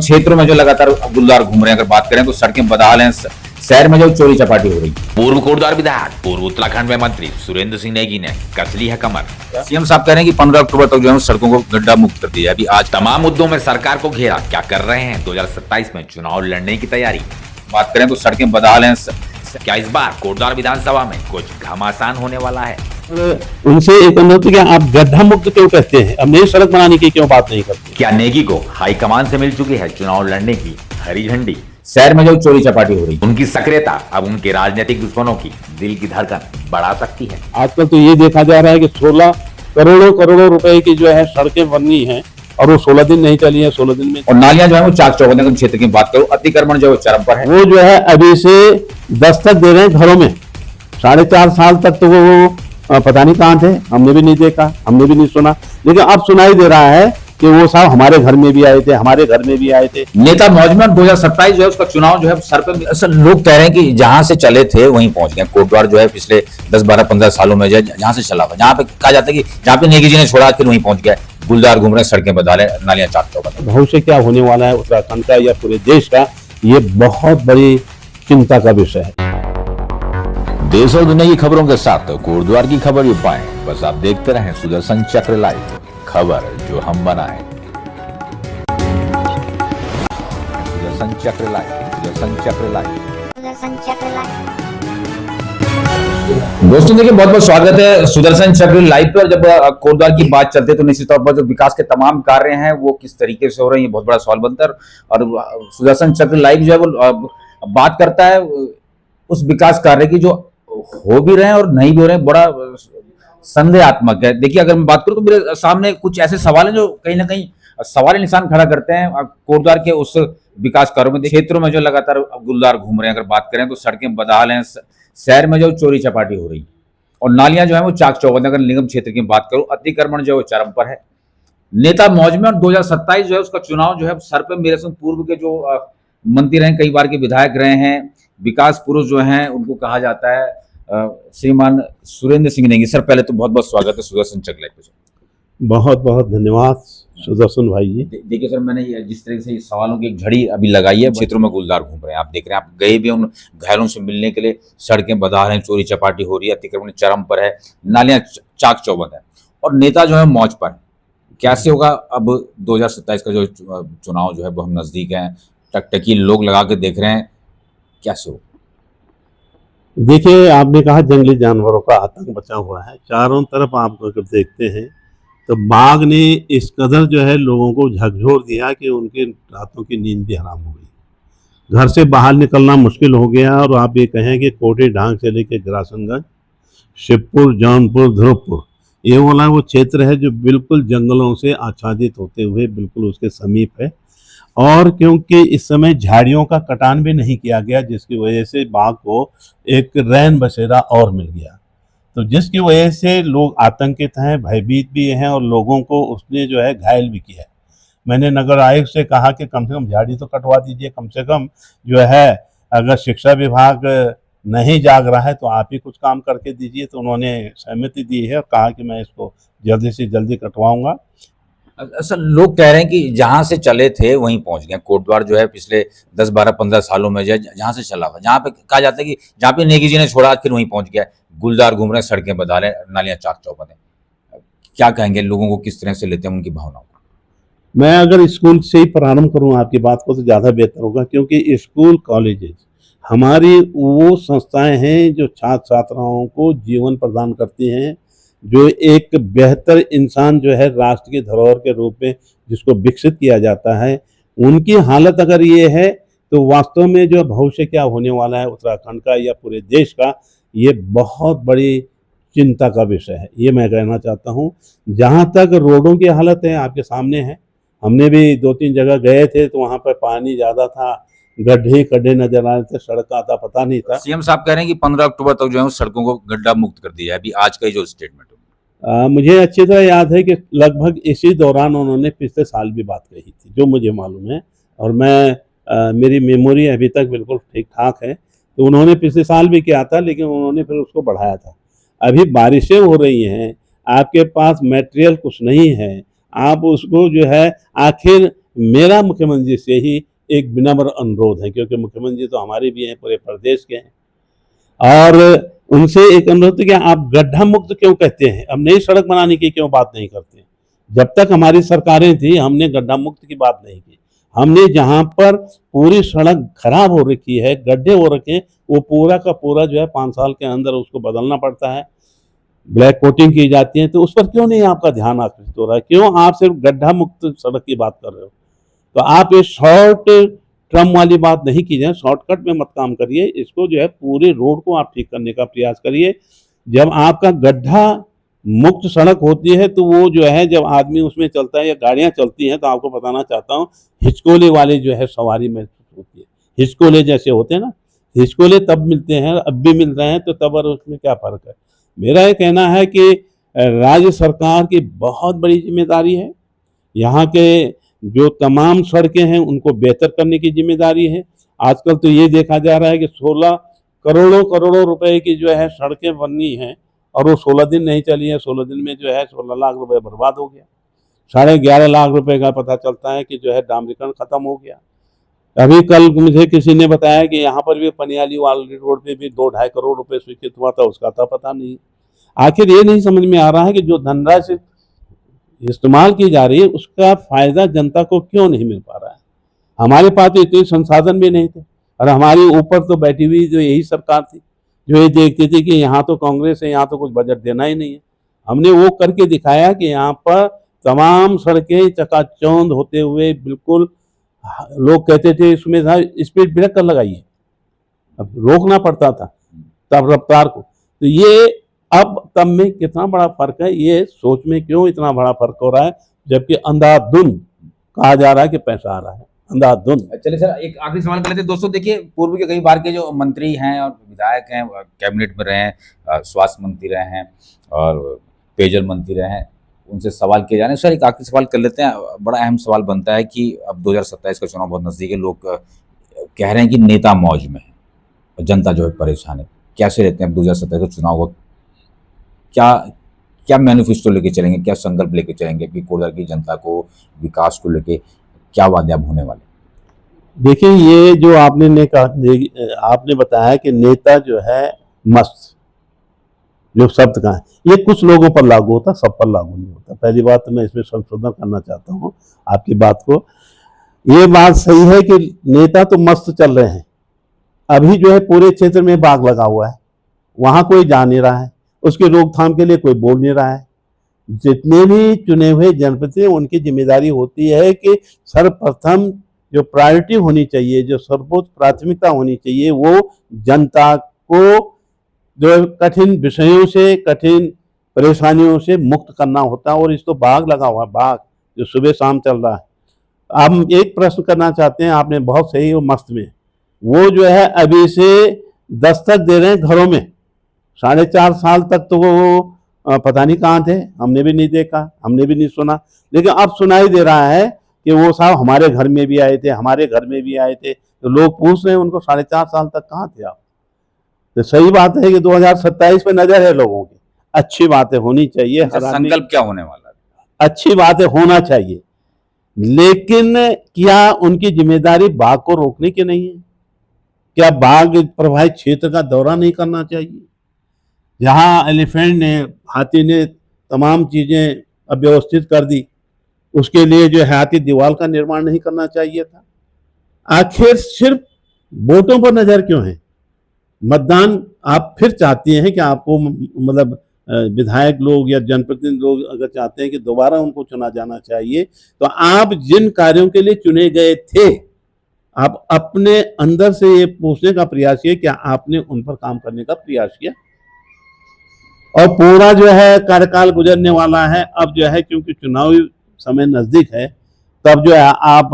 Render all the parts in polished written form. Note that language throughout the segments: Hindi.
क्षेत्रों में जो लगातार गुलदार घूम रहे हैं, अगर बात करें तो सड़कें बदहाल हैं, शहर में जो चोरी चपाटी हो रही है। पूर्व कोटद्वार विधायक पूर्व उत्तराखंड में मंत्री सुरेंद्र सिंह नेगी ने कस ली है कमर। सीएम साहब कह रहे हैं कि 15 अक्टूबर तक जो है सड़कों को गड्ढा मुक्त कर दिया। अभी आज तमाम मुद्दों में सरकार को घेरा, क्या कर रहे हैं 2027 में चुनाव लड़ने की तैयारी। बात करें तो सड़कें बदहाल हैं। क्या इस बार कोटद्वार विधानसभा में कुछ घमासान होने वाला है। उनसे एक अनुरोध कि आप गड्ढा मुक्त क्यों कहते हैं, अब नई सड़क बनाने की क्यों बात नहीं करते। क्या नेगी को हाईकमान से मिल चुकी है चुनाव लड़ने की हरी झंडी। शहर में जो चोरी चपाटी हो रही है, उनकी सक्रियता अब उनके राजनीतिक दुश्मनों की दिल की धड़कन बढ़ा सकती है। आजकल तो ये देखा जा रहा है कि 16 करोड़ों रुपए की जो है सड़कें बननी है और वो 16 दिन नहीं चली है, 16 दिन में। और नालियां जो है वो चाक चौबंद क्षेत्र की बात करो, अतिक्रमण जो चरम पर है। वो जो है अभी से दस्तक दे रहे हैं घरों में। 4.5 साल तक तो वो पता नहीं कहाँ थे, हमने भी नहीं देखा, हमने भी नहीं सुना, लेकिन अब सुनाई दे रहा है कि वो साहब हमारे घर में भी आए थे, हमारे घर में भी आए थे। नेता मौजूद 2027 जो है उसका चुनाव जो है सर पे। असल लोग कह रहे हैं कि जहां से चले थे वहीं पहुंच गए। कोटद्वार जो है पिछले 10, 12, 15 सालों में जो है जहां से चला हुआ, जहां पे कहा जाता है कि जहां पे नेगी जी ने छोड़ा फिर वहीं पहुंच गए। गुलदार घूम रहे, सड़कें बदहाल हैं, नालियां चाक चौबंद। भविष्य क्या होने वाला है उत्तराखंड का या पूरे देश का, ये बहुत बड़ी चिंता का विषय है। देश और दुनिया की खबरों के साथ कोटद्वार की खबर भी पाएं, बस आप देखते रहें सुदर्शन चक्र लाइव, खबर जो हम बनाए। सुदर्शन चक्र लाइव, सुदर्शन चक्र लाइव, सुदर्शन चक्र लाइव। दोस्तों देखिए, बहुत बहुत स्वागत है सुदर्शन चक्र लाइव पर। जब कोटद्वार की बात चलती है तो निश्चित तौर पर जो विकास के तमाम कार्य हैं वो किस तरीके से हो रहे हैं, ये बहुत बड़ा सवाल बनता है। और सुदर्शन चक्र लाइव जो है वो बात करता है उस विकास कार्य की जो हो भी रहे हैं और नहीं भी हो रहे हैं। बड़ा संदेहात्मक है। देखिए, अगर मैं बात करूं तो मेरे सामने कुछ ऐसे सवाल हैं जो कहीं ना कहीं सवाल निशान खड़ा करते हैं कोटद्वार के उस विकास कार्यों में। क्षेत्रों में जो लगातार गुलदार घूम रहे हैं, अगर बात करें तो सड़कें बदहाल हैं, शहर में जो चोरी चपाटी हो रही है और नालियां जो है वो चाक चौबंद। अगर निगम क्षेत्र की बात करूं, अतिक्रमण जो है वो चरम पर है। नेता मौज में, और 2027 जो है उसका चुनाव जो है सर पे। मेरे संग पूर्व के जो मंत्री रहे, कई बार के विधायक रहे हैं, विकास पुरुष जो हैं उनको कहा जाता है श्रीमान सुरेंद्र सिंह नेगी। सर पहले तो बहुत बहुत स्वागत है सुदर्शन चक्र लाइव पे। बहुत बहुत धन्यवाद सुदर्शन भाई जी। देखिए सर, मैंने जिस तरह से सवालों की एक झड़ी अभी लगाई है, क्षेत्रों में गुलदार घूम रहे हैं, आप देख रहे हैं, आप गए भी उन घायलों से मिलने के लिए। सड़कें बदहाल हैं, चोरी चपाटी हो रही है, अतिक्रमण चरम पर है, नालियां चाक चौबंद है और नेता जो है मौज पर। कैसे होगा अब 2027 का जो चुनाव जो है वो हम नजदीक हैं, टकटकी लोग लगा के देख रहे हैं, कैसे हो? देखिए, आपने कहा जंगली जानवरों का आतंक बचा हुआ है चारों तरफ। आप अगर देखते हैं तो बाघ ने इस कदर जो है लोगों को झकझोर दिया कि उनके रातों की नींद भी हराम हो गई। घर से बाहर निकलना मुश्किल हो गया। और आप ये कहें कि कोटे ढांग से लेकर ग्रासनगंज, शिवपुर, जौनपुर, ध्रुवपुर, ये वाला वो क्षेत्र है जो बिल्कुल जंगलों से आच्छादित होते हुए बिल्कुल उसके समीप है। और क्योंकि इस समय झाड़ियों का कटान भी नहीं किया गया, जिसकी वजह से बाघ को एक रैन बसेरा और मिल गया, तो जिसकी वजह से लोग आतंकित हैं, भयभीत भी हैं और लोगों को उसने जो है घायल भी किया है। मैंने नगर आयुक्त से कहा कि कम से कम झाड़ी तो कटवा दीजिए, कम से कम जो है अगर शिक्षा विभाग नहीं जाग रहा है तो आप ही कुछ काम करके दीजिए। तो उन्होंने सहमति दी है और कहा कि मैं इसको जल्दी से जल्दी कटवाऊंगा। असल लोग कह रहे हैं कि जहां से चले थे वहीं पहुंच गए। कोटद्वार जो है पिछले 10, 12, 15 सालों में जो है जहां से चला हुआ, जहां पे कहा जाता है कि जहां पे नेगी जी ने छोड़ा फिर वहीं पहुंच गया। गुलदार घूम रहे हैं, सड़कें बदहाल हैं, नालियां चाक चौबंद हैं। क्या कहेंगे, लोगों को किस तरह से लेते हैं उनकी भावनाओं को? मैं अगर स्कूल से ही प्रारंभ करूं आपकी बात को तो ज़्यादा बेहतर होगा, क्योंकि स्कूल, कॉलेजेस हमारी वो संस्थाएं हैं जो छात्र छात्राओं को जीवन प्रदान करती हैं, जो एक बेहतर इंसान जो है राष्ट्र की धरोहर के रूप में जिसको विकसित किया जाता है। उनकी हालत अगर ये है तो वास्तव में जो भविष्य क्या होने वाला है उत्तराखंड का या पूरे देश का, ये बहुत बड़ी चिंता का विषय है। ये मैं कहना चाहता हूँ। जहाँ तक रोडों की हालत है आपके सामने है, हमने भी 2-3 जगह गए थे तो वहाँ पर पानी ज़्यादा था, गड्ढे नजर आ रहे थे, सड़क का आता पता नहीं था। सीएम साहब कह रहे हैं कि 15 अक्टूबर तक जो है सड़कों को गड्ढा मुक्त कर दिया है। अभी आज का ही जो स्टेटमेंट मुझे अच्छी तरह याद है कि लगभग इसी दौरान उन्होंने पिछले साल भी बात कही थी, जो मुझे मालूम है। और मेरी मेमोरी अभी तक बिल्कुल ठीक ठाक है। तो उन्होंने पिछले साल भी किया था, लेकिन उन्होंने फिर उसको बढ़ाया था। अभी बारिशें हो रही हैं, आपके पास मटेरियल कुछ नहीं है, आप उसको जो है आखिर मेरा मुख्यमंत्री जी से ही एक विनम्र अनुरोध है, क्योंकि मुख्यमंत्री जी तो हमारे भी हैं, पूरे प्रदेश के हैं, और उनसे एक अनुरोध है कि आप गड्ढा मुक्त क्यों कहते हैं, अब नई सड़क बनाने की क्यों बात नहीं करते। जब तक हमारी सरकारें थी हमने गड्ढा मुक्त की बात नहीं की। हमने जहां पर पूरी सड़क खराब हो रखी है, गड्ढे हो रखे हैं, वो पूरा का पूरा जो है 5 साल के अंदर उसको बदलना पड़ता है, ब्लैक कोटिंग की जाती है। तो उस पर क्यों नहीं आपका ध्यान आकर्षित हो रहा है, क्यों आप सिर्फ गड्ढा मुक्त सड़क की बात कर रहे हो। तो आप ये शॉर्ट टर्म वाली बात नहीं कीजिए, शॉर्टकट में मत काम करिए, इसको जो है पूरे रोड को आप ठीक करने का प्रयास करिए। जब आपका गड्ढा मुक्त सड़क होती है तो वो जो है जब आदमी उसमें चलता है या गाड़ियां चलती हैं, तो आपको बताना चाहता हूँ हिचकोले वाले जो है सवारी महसूस होती है, हिचकोले जैसे होते हैं ना, हिचकोले तब मिलते हैं, अब भी मिल रहे हैं, तो तब और उसमें क्या फर्क है। मेरा ये कहना है कि राज्य सरकार की बहुत बड़ी जिम्मेदारी है, यहाँ के जो तमाम सड़कें हैं उनको बेहतर करने की जिम्मेदारी है। आजकल तो ये देखा जा रहा है कि 16 करोड़ों करोड़ों रुपए की जो है सड़कें बननी हैं, और वो 16 दिन नहीं चली है, 16 दिन में जो है 16 लाख रुपए बर्बाद हो गया। 11.5 लाख रुपए का पता चलता है कि जो है डामरीकरण खत्म हो गया। अभी कल मुझे किसी ने बताया कि यहाँ पर भी पनियाली वाली रोड पे भी 2-2.5 करोड़ रुपए स्वीकृत हुआ था, उसका था पता नहीं। आखिर ये नहीं समझ में आ रहा है कि जो धनराशि इस्तेमाल की जा रही है उसका फायदा जनता को क्यों नहीं मिल पा रहा है। हमारे पास तो इतने संसाधन भी नहीं थे, और हमारे ऊपर तो बैठी हुई जो यही सरकार थी जो ये देखती थी कि यहाँ तो कांग्रेस है, यहाँ तो कुछ बजट देना ही नहीं है। हमने वो करके दिखाया कि यहाँ पर तमाम सड़कें चकाचौंध होते हुए बिल्कुल, लोग कहते थे इसमें स्पीड ब्रेकर लगाइए, अब रोकना पड़ता था तब रफ्तार को। तो ये अब तब में कितना बड़ा फर्क है, ये सोच में क्यों इतना बड़ा फर्क हो रहा है, जबकि अंधाधुंध कहा जा रहा है कि पैसा आ रहा है, अंधाधुंध। चलिए सर, एक आखिरी सवाल कर लेते हैं दोस्तों। देखिए, पूर्व के कई बार के जो मंत्री हैं और विधायक हैं, कैबिनेट में रहे हैं, स्वास्थ्य मंत्री रहे हैं और पेयजल मंत्री रहे हैं, उनसे सवाल किए जा रहे हैं। सर, एक आखिरी सवाल कर लेते हैं। बड़ा अहम सवाल बनता है कि अब 2027 का चुनाव बहुत नज़दीक है, लोग कह रहे हैं कि नेता मौज में है और जनता जो है परेशान है। कैसे रहते हैं अब 2027 का चुनाव को, क्या क्या मैनिफेस्टो लेके चलेंगे, क्या संकल्प लेके चलेंगे कि कोडर की जनता को विकास को लेके क्या वादे अब होने वाले? देखिए, ये जो आपने बताया कि नेता जो है मस्त, जो शब्द का है, ये कुछ लोगों पर लागू होता, सब पर लागू नहीं होता। पहली बात तो मैं इसमें संशोधन करना चाहता हूँ आपकी बात को। ये बात सही है कि नेता तो मस्त चल रहे हैं, अभी जो है पूरे क्षेत्र में बाग लगा हुआ है, वहां कोई जा नहीं रहा है, उसकी रोकथाम के लिए कोई बोल नहीं रहा है। जितने भी चुने हुए जनप्रतिनिधि, उनकी जिम्मेदारी होती है कि सर्वप्रथम जो प्रायोरिटी होनी चाहिए, जो सर्वोच्च प्राथमिकता होनी चाहिए, वो जनता को जो कठिन विषयों से, कठिन परेशानियों से मुक्त करना होता है। और इस तो बाग लगा हुआ, बाग जो सुबह शाम चल रहा है। हम एक प्रश्न करना चाहते हैं, आपने बहुत सही वो मस्त में, वो जो है अभी से दस्तक दे रहे हैं घरों में। 4.5 साल तक तो वो पता नहीं कहाँ थे, हमने भी नहीं देखा, हमने भी नहीं सुना, लेकिन अब सुनाई दे रहा है कि वो साहब हमारे घर में भी आए थे, हमारे घर में भी आए थे। तो लोग पूछ रहे हैं उनको 4.5 साल तक कहाँ थे आप। तो सही बात है कि 2027 में नजर है लोगों की, अच्छी बातें होनी चाहिए। संकल्प क्या होने वाला है? अच्छी बातें होना चाहिए, लेकिन क्या उनकी जिम्मेदारी बाघ को रोकने की नहीं है? क्या बाघ प्रभावित क्षेत्र का दौरा नहीं करना चाहिए? जहां एलिफेंट ने, हाथी ने तमाम चीजें अव्यवस्थित कर दी, उसके लिए जो हाथी दीवार का निर्माण नहीं करना चाहिए था? आखिर सिर्फ वोटों पर नजर क्यों है? मतदान आप फिर चाहती हैं कि आपको मतलब विधायक लोग या जनप्रतिनिधि लोग अगर चाहते हैं कि दोबारा उनको चुना जाना चाहिए, तो आप जिन कार्यों के लिए चुने गए थे, आप अपने अंदर से ये पूछने का प्रयास किया क्या आपने उन पर काम करने का प्रयास किया। और पूरा जो है कार्यकाल गुजरने वाला है, अब जो है क्योंकि चुनावी समय नजदीक है, तब जो है आप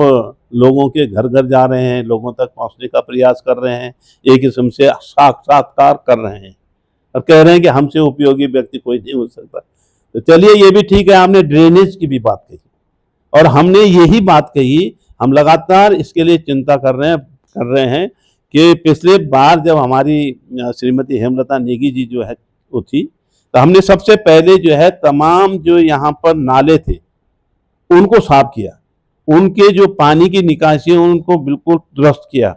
लोगों के घर घर जा रहे हैं, लोगों तक पहुंचने का प्रयास कर रहे हैं, एक किस्म से साक्षात्कार कर रहे हैं और कह रहे हैं कि हमसे उपयोगी व्यक्ति कोई नहीं हो सकता। तो चलिए, ये भी ठीक है, आपने ड्रेनेज की भी बात कही और हमने यही बात कही, हम लगातार इसके लिए चिंता कर रहे हैं कि पिछले बार जब हमारी श्रीमती हेमलता नेगी जी जो है वो थी, तो हमने सबसे पहले जो है तमाम जो यहाँ पर नाले थे उनको साफ किया। उनके जो पानी की निकासी है उनको बिल्कुल दुरुस्त किया,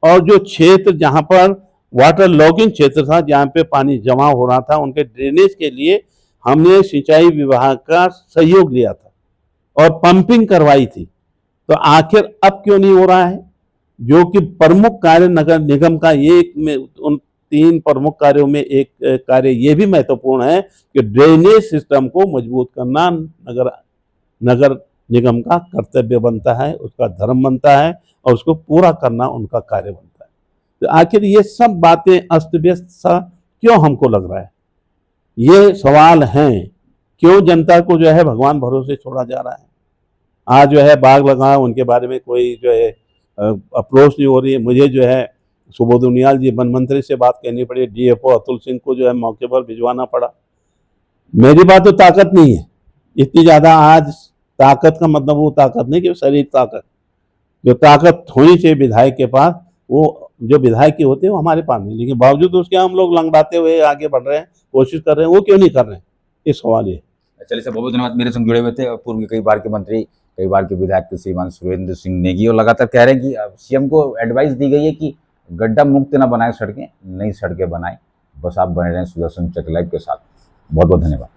और जो क्षेत्र जहाँ पर वाटर लॉगिंग क्षेत्र था, जहाँ पे पानी जमा हो रहा था, उनके ड्रेनेज के लिए हमने सिंचाई विभाग का सहयोग लिया था और पंपिंग करवाई थी। तो आखिर अब क्यों नहीं हो रहा है? जो कि प्रमुख कार्य नगर निगम का एक में, उन 3 प्रमुख कार्यों में एक कार्य ये भी महत्वपूर्ण है कि ड्रेनेज सिस्टम को मजबूत करना नगर निगम का कर्तव्य बनता है, उसका धर्म बनता है, और उसको पूरा करना उनका कार्य बनता है। तो आखिर ये सब बातें अस्त व्यस्त सा क्यों हमको लग रहा है? ये सवाल हैं, क्यों जनता को जो है भगवान भरोसे छोड़ा जा रहा है? आज जो है बाग लगा, उनके बारे में कोई जो है अप्रोच नहीं हो रही है। मुझे जो है सुबोध उनियाल जी वन मंत्री से बात करनी पड़ी, डीएफओ अतुल सिंह को जो है मौके पर भिजवाना पड़ा। मेरी बात तो ताकत नहीं है इतनी ज़्यादा। आज ताकत का मतलब वो ताकत नहीं कि शरीर ताकत, जो ताकत होनी चाहिए विधायक के पास, वो जो विधायक के होते हैं वो हमारे पास नहीं, लेकिन बावजूद उसके हम लोग लंगड़ाते हुए आगे बढ़ रहे हैं, कोशिश कर रहे हैं। वो क्यों नहीं कर रहे हैं, ये सवाल ये। चलिए सर, बहुत बहुत धन्यवाद। मेरे संग जुड़े हुए थे और पूर्व के कई बार के मंत्री, कई बार के विधायक श्रीमान सुरेंद्र सिंह नेगी, और लगातार कह रहे हैं कि सीएम को एडवाइस दी गई है कि गड्ढा मुक्त ना बनाए सड़कें, नई सड़कें बनाएं। बस आप बने रहें सुदर्शन चक्र लाइव के साथ। बहुत बहुत धन्यवाद।